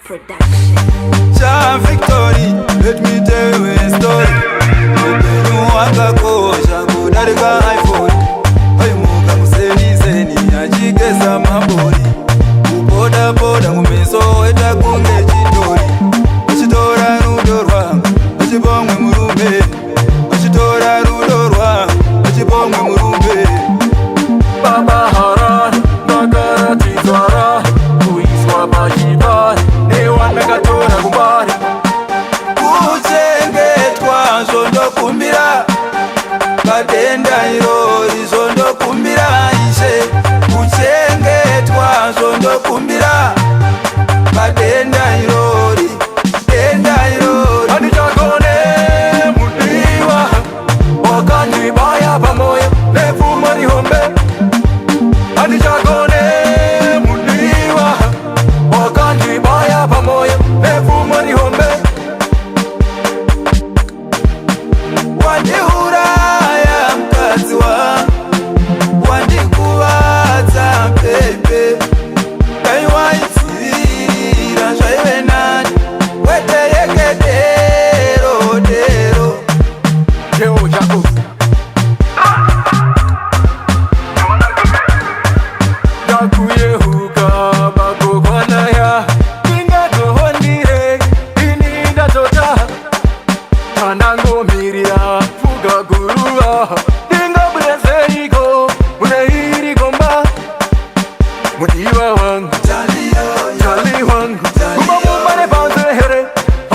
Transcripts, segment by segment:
Production. Cha Victory, let me tell you a story. Upenu wakakosha kudarika iPhone. Muka museni achigeza mabori. Uboda boda mumeso weta kunge chitori. Achitora rudo rwangu, achibongwe murume. Achitora rudo rwangu, achibongwe murume. Baba haran, nagara tizara, kuiswa bajita, newa megatora kumbari. Kuchengetwa zondo kumbira, kadenda irori zondo kumbira ishe. Kuchengetwa zondo kumbira, kadenda irori, denda irori. Hadi chakone mudiwa, wakati baya pamoya, nefuma ni hombe. Hadi chakone mudiwa, wakati baya pamoya, nefuma ni hombe. Wandihuraya mkazi wangu, wandikuwadza pepe. Kaiwaitsira zvaive nani, wete yekedero dero. Cheo chako Dakuyehuka bakokwanaya ingatohondire ininda tota kandangomirira fuga guruva dingaburezeiko munehirikomba mudiwa wangu jali wangu kumamumane panzehere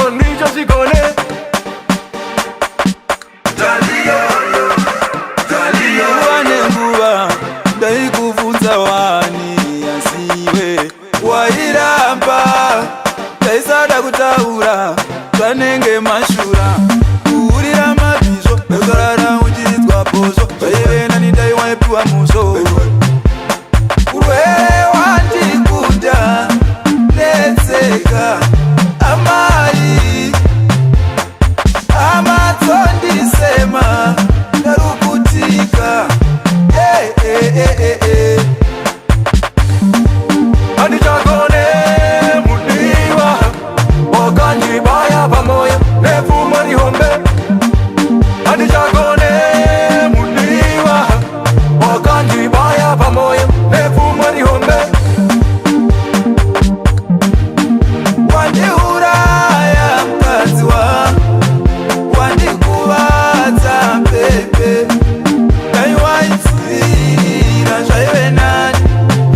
ondicho sikone Wanenguva ndaikuvunza wani asiwe wairamba, ndaisada kutaura zvanenge mashura. Kuurira mabhizo ekarara uchiridzwa pozo, zvaive nani ndaiwaipiwa muso. Urwere wandikuda netseka, amai amatsondisema ndarukutika. Hadi chakone mudiwa, wakati baya pamoya, nefuma ni hombe. Hadi chakone mudiwa, wakati baya pamoya, nefuma ni hombe. Wandihuraya mkazi wangu, wandikuwadza pepe. Kaiwaitsira zvaive nani,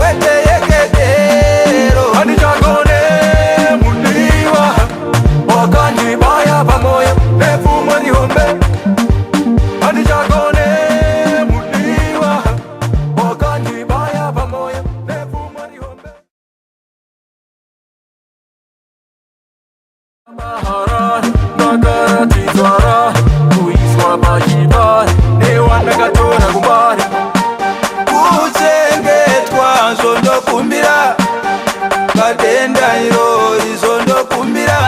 wete yekedero. Hadi chakone mudiwa, wakati baya pamoya, nefuma ni hombe. Hadi chakone mudiwa, wakati baya pamoya, nefuma ni hombe. Maharan, nagara tizara, kuiswa bajita, newa megatora kumbari. Kuchengetwa zondo kumbira, kadenda irori zondo kumbira